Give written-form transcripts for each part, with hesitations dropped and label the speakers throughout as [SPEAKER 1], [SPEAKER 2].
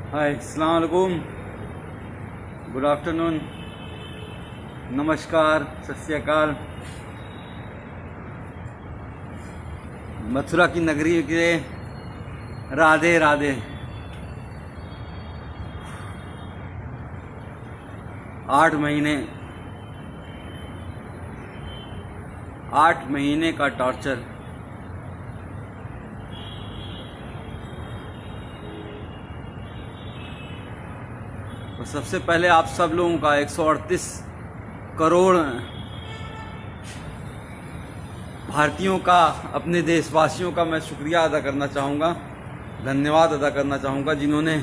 [SPEAKER 1] हाय, अस्सलाम वालेकुम, good afternoon, नमस्कार, सत श्री अकाल। मथुरा की नगरी के राधे राधे। आठ महीने का टॉर्चर। तो सबसे पहले आप सब लोगों का 138 करोड़ भारतीयों का, अपने देशवासियों का मैं शुक्रिया अदा करना चाहूँगा, धन्यवाद अदा करना चाहूँगा, जिन्होंने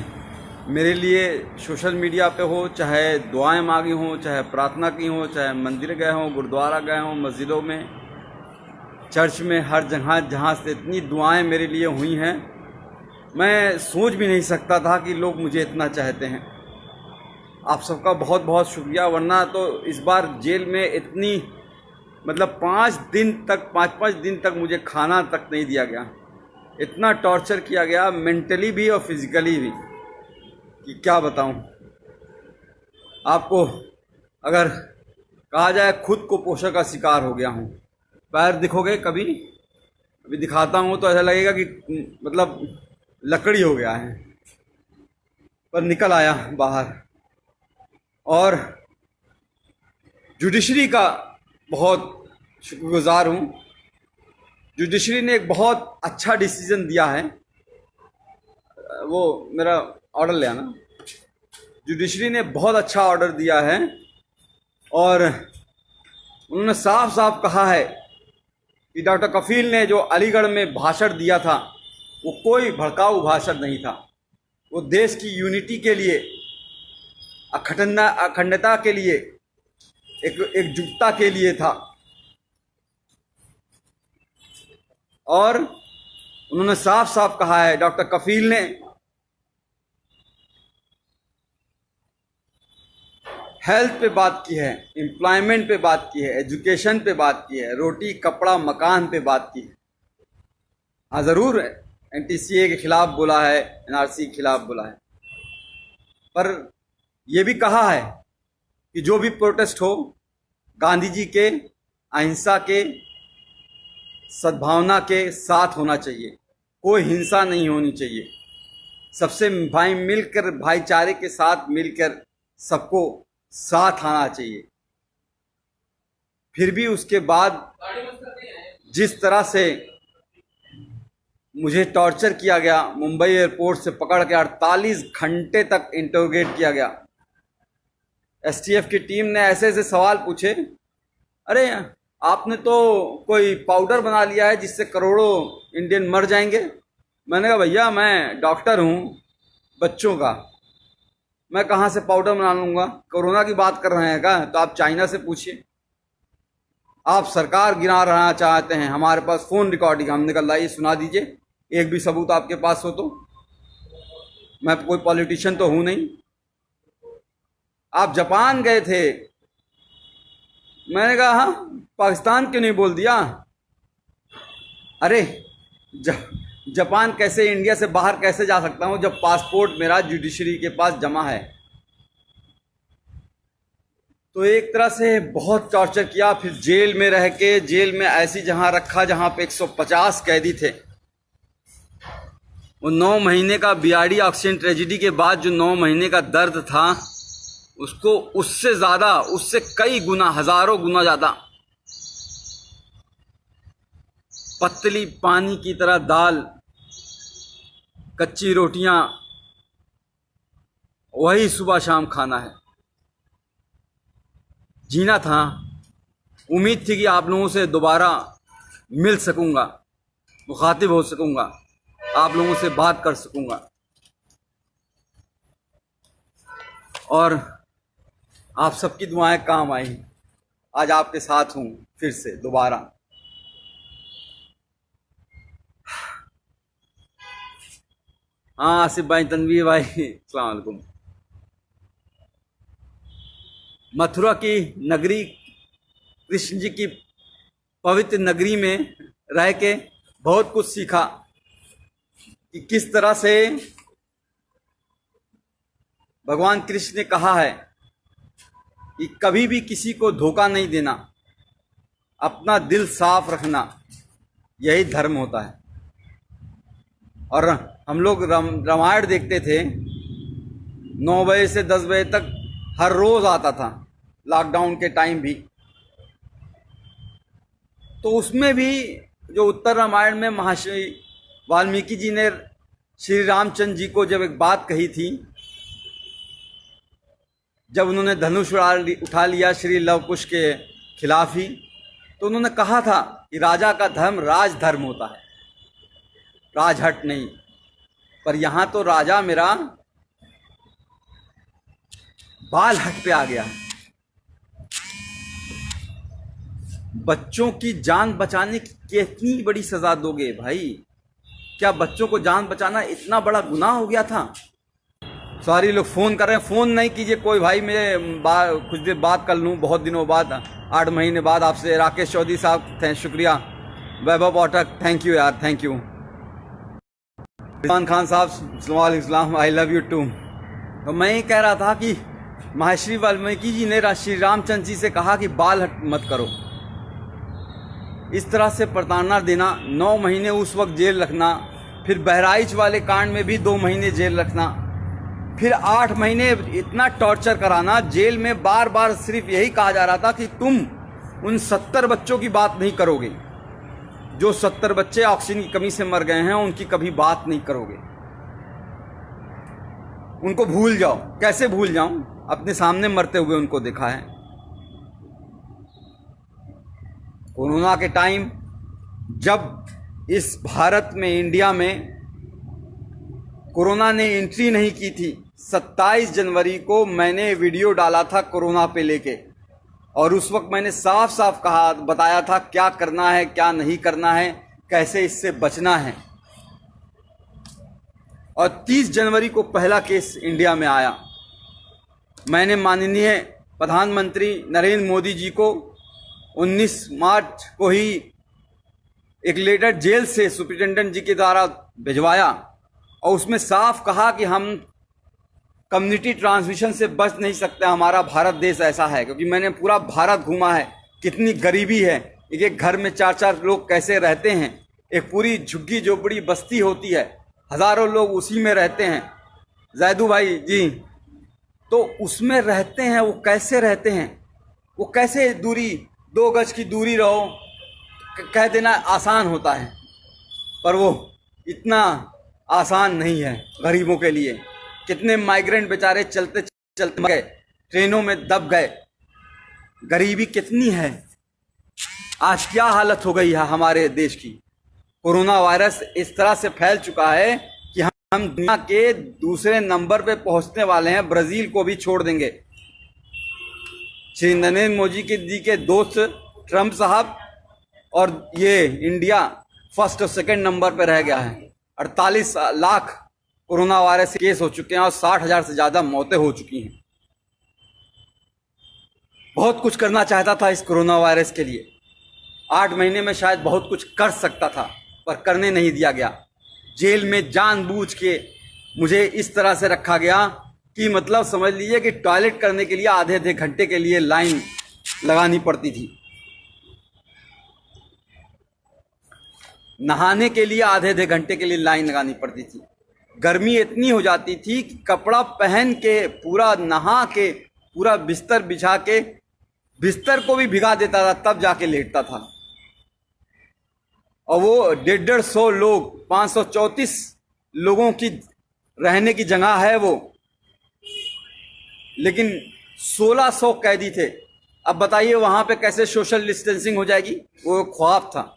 [SPEAKER 1] मेरे लिए सोशल मीडिया पे हो, चाहे दुआएं मांगी हों, चाहे प्रार्थना की हो, चाहे मंदिर गए हों, गुरुद्वारा गए हों, मस्जिदों में, चर्च में, हर जगह जहाँ से इतनी दुआएं मेरे लिए हुई हैं, मैं सोच भी नहीं सकता था कि लोग मुझे इतना चाहते हैं। आप सबका बहुत बहुत शुक्रिया। वरना तो इस बार जेल में इतनी, मतलब 5 दिन तक मुझे खाना तक नहीं दिया गया। इतना टॉर्चर किया गया, मेंटली भी और फिजिकली भी, कि क्या बताऊं आपको। अगर कहा जाए, खुद को पोषण का शिकार हो गया हूं। पैर दिखोगे कभी, अभी दिखाता हूं तो ऐसा लगेगा कि मतलब लकड़ी हो गया है, पर निकल आया बाहर। और जुडिशरी का बहुत शुक्रगुजार हूँ। जुडिशरी ने एक बहुत अच्छा डिसीजन दिया है। वो मेरा ऑर्डर ले आना। जुडिशरी ने बहुत अच्छा ऑर्डर दिया है और उन्होंने साफ साफ कहा है कि डॉक्टर कफील ने जो अलीगढ़ में भाषण दिया था, वो कोई भड़काऊ भाषण नहीं था। वो देश की यूनिटी के लिए, अखंडता के लिए, एकजुटता के लिए था। और उन्होंने साफ साफ कहा है, डॉक्टर कफील ने, हेल्थ पे बात की है, एम्प्लॉयमेंट पे बात की है, एजुकेशन पे बात की है, रोटी कपड़ा मकान पे बात की है। हाँ, ज़रूर एनटीसीए के खिलाफ बोला है, एनआरसी के खिलाफ बोला है, पर यह भी कहा है कि जो भी प्रोटेस्ट हो, गांधी जी के अहिंसा के, सद्भावना के साथ होना चाहिए। कोई हिंसा नहीं होनी चाहिए। सबसे मिलकर, भाईचारे के साथ मिलकर सबको साथ आना चाहिए। फिर भी उसके बाद जिस तरह से मुझे टॉर्चर किया गया, मुंबई एयरपोर्ट से पकड़ के 48 घंटे तक इंटरोगेट किया गया। एसटीएफ की टीम ने ऐसे ऐसे सवाल पूछे, अरे आपने तो कोई पाउडर बना लिया है जिससे करोड़ों इंडियन मर जाएंगे। मैंने कहा, भैया मैं डॉक्टर हूँ बच्चों का, मैं कहाँ से पाउडर बना लूँगा? कोरोना की बात कर रहे हैं क्या? तो आप चाइना से पूछिए। आप सरकार गिरा रहना चाहते हैं, हमारे पास फ़ोन रिकॉर्डिंग, हमने कहा लाइए सुना दीजिए, एक भी सबूत आपके पास हो तो। मैं कोई पॉलिटिशियन तो हूँ नहीं। आप जापान गए थे, मैंने कहा हाँ, पाकिस्तान क्यों नहीं बोल दिया? अरे जापान कैसे, इंडिया से बाहर कैसे जा सकता हूं जब पासपोर्ट मेरा जुडिशरी के पास जमा है? तो एक तरह से बहुत टॉर्चर किया। फिर जेल में रह के, जेल में ऐसी जहां रखा जहां पे 150 कैदी थे। वो 9 महीने का बीआरडी ऑक्सीजन ट्रेजिडी के बाद जो 9 महीने का दर्द था, उसको उससे ज्यादा, उससे कई गुना, हजारों गुना ज्यादा, पतली पानी की तरह दाल, कच्ची रोटियां, वही सुबह शाम खाना है। जीना था। उम्मीद थी कि आप लोगों से दोबारा मिल सकूंगा, मुखातिब हो सकूंगा, आप लोगों से बात कर सकूंगा, और आप सबकी दुआएं काम आई। आज आपके साथ हूं फिर से दोबारा। हाँ, आसिफ भाई, तनवीर भाई, अस्सलाम वालेकुम। मथुरा की नगरी, कृष्ण जी की पवित्र नगरी में रह के बहुत कुछ सीखा कि किस तरह से भगवान कृष्ण ने कहा है कि कभी भी किसी को धोखा नहीं देना, अपना दिल साफ रखना, यही धर्म होता है। और हम लोग रामायण देखते थे 9 बजे से 10 बजे तक, हर रोज आता था, लॉकडाउन के टाइम भी। तो उसमें भी जो उत्तर रामायण में महर्षि वाल्मीकि जी ने श्री रामचंद्र जी को जब एक बात कही थी, जब उन्होंने धनुष उठा लिया श्री लव कुश के खिलाफ ही, तो उन्होंने कहा था कि राजा का धर्म राजधर्म होता है, राजहट नहीं। पर यहां तो राजा मेरा बाल हट पे आ गया। बच्चों की जान बचाने की कितनी बड़ी सजा दोगे भाई? क्या बच्चों को जान बचाना इतना बड़ा गुनाह हो गया था? सारी लोग फोन कर रहे हैं, फोन नहीं कीजिए कोई भाई, मैं कुछ देर बात कर लूं, बहुत दिनों बाद, 8 महीने बाद आपसे। राकेश चौधरी साहब शुक्रिया, वैभव पाठक थैंक यू यार, थैंक यू। इरफान खान साहब सलाम, आई लव यू टू। तो मैं ये कह रहा था कि महर्षि वाल्मीकि जी ने श्री रामचंद्र जी से कहा कि बाल हट मत करो। इस तरह से प्रताड़ना देना, 9 महीने उस वक्त जेल रखना, फिर बहराइच वाले कांड में भी 2 महीने जेल रखना, फिर 8 महीने इतना टॉर्चर कराना जेल में। बार बार सिर्फ यही कहा जा रहा था कि तुम उन 70 बच्चों की बात नहीं करोगे, जो 70 बच्चे ऑक्सीजन की कमी से मर गए हैं, उनकी कभी बात नहीं करोगे, उनको भूल जाओ। कैसे भूल जाऊं? अपने सामने मरते हुए उनको देखा है। कोरोना के टाइम जब इस भारत में, इंडिया में कोरोना ने एंट्री नहीं की थी, 27 जनवरी को मैंने वीडियो डाला था कोरोना पे लेके, और उस वक्त मैंने साफ साफ कहा, बताया था क्या करना है, क्या नहीं करना है, कैसे इससे बचना है। और 30 जनवरी को पहला केस इंडिया में आया। मैंने माननीय प्रधानमंत्री नरेंद्र मोदी जी को 19 मार्च को ही एक लेटर जेल से सुप्रिंटेंडेंट जी के द्वारा भिजवाया, और उसमें साफ कहा कि हम कम्युनिटी ट्रांसमिशन से बच नहीं सकते, हमारा भारत देश ऐसा है। क्योंकि मैंने पूरा भारत घूमा है, कितनी गरीबी है, एक एक घर में 4-4 लोग कैसे रहते हैं, एक पूरी झुग्गी झोपड़ी बस्ती होती है, हजारों लोग उसी में रहते हैं। जैदू भाई जी, तो उसमें रहते हैं, वो कैसे रहते हैं, वो कैसे दूरी, 2 गज की दूरी रहो, कह देना आसान होता है, पर वो इतना आसान नहीं है गरीबों के लिए। कितने माइग्रेंट बेचारे चलते चलते मर गए, ट्रेनों में दब गए। गरीबी कितनी है, आज क्या हालत हो गई है हमारे देश की। कोरोना वायरस इस तरह से फैल चुका है कि हम दुनिया के दूसरे नंबर पे पहुंचने वाले हैं, ब्राजील को भी छोड़ देंगे। श्री नरेंद्र मोदी जी के दोस्त ट्रंप साहब, और ये इंडिया फर्स्ट और सेकंड नंबर पे रह गया है। 48 लाख कोरोना वायरस के केस हो चुके हैं और 60,000 से ज्यादा मौतें हो चुकी हैं। बहुत कुछ करना चाहता था इस कोरोना वायरस के लिए, 8 महीने में शायद बहुत कुछ कर सकता था, पर करने नहीं दिया गया। जेल में जानबूझ के मुझे इस तरह से रखा गया कि मतलब समझ लीजिए कि टॉयलेट करने के लिए आधे घंटे के लिए लाइन लगानी पड़ती थी, नहाने के लिए आधे घंटे के लिए लाइन लगानी पड़ती थी। गर्मी इतनी हो जाती थी कि कपड़ा पहन के, पूरा नहा के, पूरा बिस्तर बिछा के, बिस्तर को भी भिगा देता था, तब जाके लेटता था। और वो 150 लोग, 534 लोगों की रहने की जगह है वो, लेकिन 1600 कैदी थे। अब बताइए वहां पे कैसे सोशल डिस्टेंसिंग हो जाएगी? वो ख्वाब था।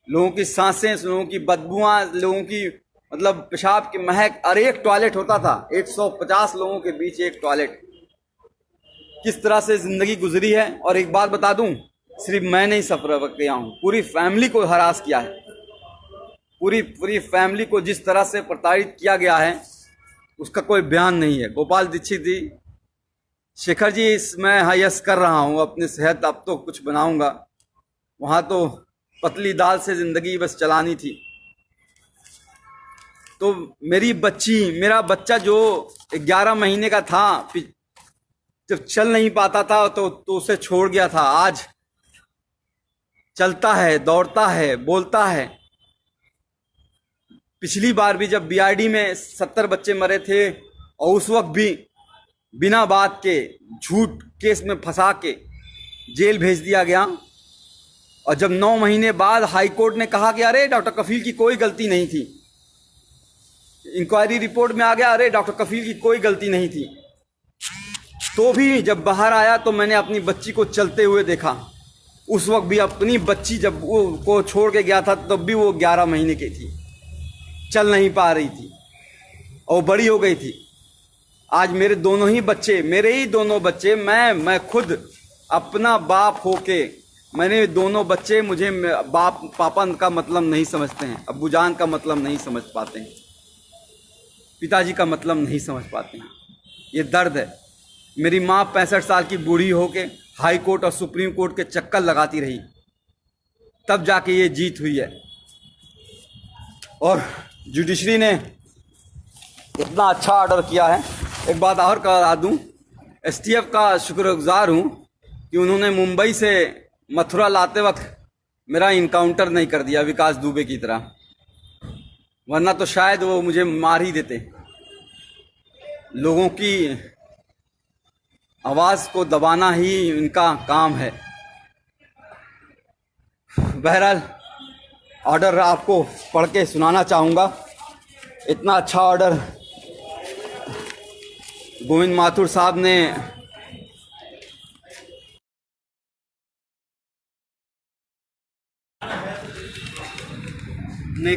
[SPEAKER 1] लोगों की सांसें, लोगों की बदबुआं, लोगों की मतलब पेशाब की महक, और एक टॉयलेट होता था, 150 लोगों के बीच एक टॉयलेट। किस तरह से जिंदगी गुजरी है। और एक बात बता दूं, सिर्फ मैं नहीं सफर किया हूं, पूरी फैमिली को हरास किया है। पूरी फैमिली को जिस तरह से प्रताड़ित किया गया है उसका कोई बयान नहीं है। गोपाल दीक्षित जी, शेखर जी, मैं हायस कर रहा हूं अपनी सेहत, अब तो कुछ बनाऊंगा। वहां तो पतली दाल से जिंदगी बस चलानी थी। तो मेरी बच्ची, मेरा बच्चा जो 11 महीने का था, जब चल नहीं पाता था तो उसे छोड़ गया था, आज चलता है, दौड़ता है, बोलता है। पिछली बार भी जब बीआरडी में 70 बच्चे मरे थे और उस वक्त भी बिना बात के झूठ केस में फंसा के जेल भेज दिया गया, और जब 9 महीने बाद हाई कोर्ट ने कहा कि अरे डॉक्टर कफील की कोई गलती नहीं थी, इंक्वायरी रिपोर्ट में आ गया अरे डॉक्टर कफील की कोई गलती नहीं थी, तो भी जब बाहर आया तो मैंने अपनी बच्ची को चलते हुए देखा। उस वक्त भी अपनी बच्ची जब वो को छोड़ के गया था तब भी वो 11 महीने की थी, चल नहीं पा रही थी और बड़ी हो गई थी। आज मेरे दोनों ही बच्चे, मेरे ही दोनों बच्चे, मैं खुद अपना बाप होके, मैंने दोनों बच्चे, मुझे बाप पापा का मतलब नहीं समझते हैं, अब्बूजान का मतलब नहीं समझ पाते हैं, पिताजी का मतलब नहीं समझ पाते हैं। ये दर्द है। मेरी माँ 65 साल की बूढ़ी होके हाई कोर्ट और सुप्रीम कोर्ट के चक्कर लगाती रही, तब जाके ये जीत हुई है। और जुडिशरी ने इतना अच्छा ऑर्डर किया है। एक बात और करा दूं, एसटीएफ का शुक्रगुजार हूं कि उन्होंने मुंबई से मथुरा लाते वक्त मेरा इनकाउंटर नहीं कर दिया विकास दुबे की तरह, वरना तो शायद वो मुझे मार ही देते। लोगों की आवाज़ को दबाना ही इनका काम है। बहरहाल ऑर्डर आपको पढ़ के सुनाना चाहूँगा। इतना अच्छा ऑर्डर गोविंद माथुर साहब ने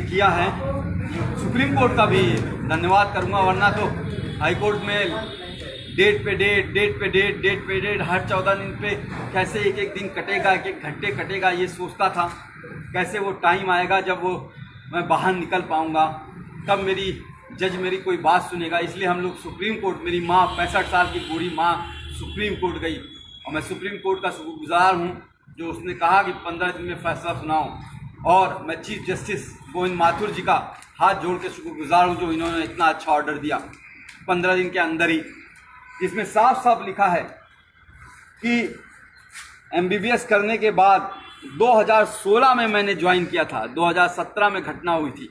[SPEAKER 1] किया है। सुप्रीम कोर्ट का भी धन्यवाद करूंगा, वरना तो हाई कोर्ट में डेट पे डेट हर 14 दिन पे कैसे एक एक दिन कटेगा, एक एक घंटे कटेगा, ये सोचता था कैसे वो टाइम आएगा जब मैं बाहर निकल पाऊंगा, तब मेरी जज मेरी कोई बात सुनेगा। इसलिए हम लोग सुप्रीम कोर्ट, मेरी माँ 65 साल की बूढ़ी माँ सुप्रीम कोर्ट गई, और मैं सुप्रीम कोर्ट का शुक्रगुजार हूँ जो उसने कहा कि 15 दिन में फैसला सुनाओ। और मैं चीफ जस्टिस गोविंद माथुर जी का हाथ जोड़ के शुक्रगुजार हूँ जो इन्होंने इतना अच्छा ऑर्डर दिया 15 दिन के अंदर ही, जिसमें साफ साफ लिखा है कि एमबीबीएस करने के बाद 2016 में मैंने ज्वाइन किया था, 2017 में घटना हुई थी,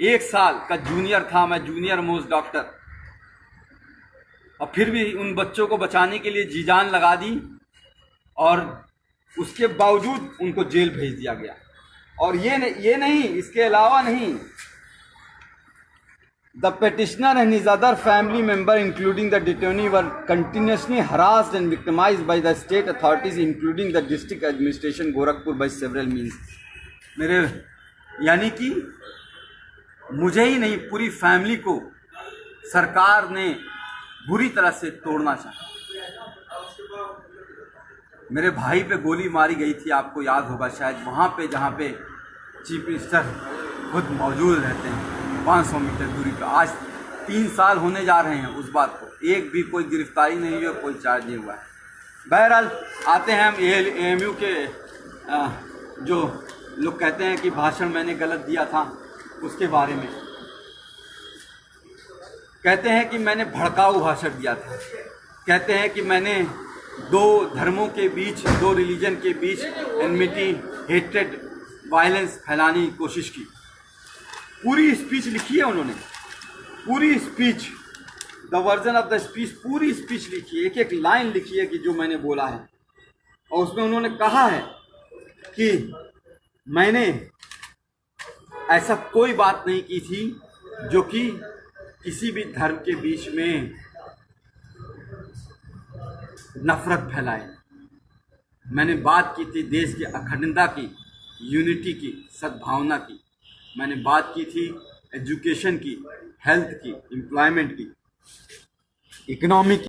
[SPEAKER 1] 1 साल का जूनियर था मैं, जूनियर मोस्ट डॉक्टर, और फिर भी उन बच्चों को बचाने के लिए जी जान लगा दी, और उसके बावजूद उनको जेल भेज दिया गया। और ये नहीं, इसके अलावा नहीं, the petitioner and his other family member including the detainee were continuously harassed and victimized by the state authorities including the district administration Gorakhpur by several means। मेरे यानी कि मुझे ही नहीं, पूरी फैमिली को सरकार ने बुरी तरह से तोड़ना चाहा। मेरे भाई पे गोली मारी गई थी, आपको याद होगा शायद, वहाँ पे जहाँ पे चीफ मिनिस्टर खुद मौजूद रहते हैं 500 मीटर दूरी पर। आज 3 साल होने जा रहे हैं उस बात को, एक भी कोई गिरफ्तारी नहीं हुई, कोई चार्ज नहीं हुआ है। बहरहाल आते हैं हम एएमयू के जो लोग कहते हैं कि भाषण मैंने गलत दिया था उसके बारे में। कहते हैं कि मैंने भड़काऊ भाषण दिया था, कहते हैं कि मैंने 2 धर्मों के बीच, 2 रिलीजन के बीच एनमिटी, हेट्रेड, वायलेंस फैलाने की कोशिश की। पूरी स्पीच लिखी है उन्होंने, पूरी speech, the version of the speech, पूरी स्पीच लिखी है, एक एक लाइन लिखी है कि जो मैंने बोला है। और उसमें उन्होंने कहा है कि मैंने ऐसा कोई बात नहीं की थी जो कि किसी भी धर्म के बीच में नफरत फैलाए। मैंने बात की थी देश की अखंडता की, यूनिटी की, सद्भावना की। मैंने बात की थी एजुकेशन की, हेल्थ की, एम्प्लॉयमेंट की, इकोनॉमी की।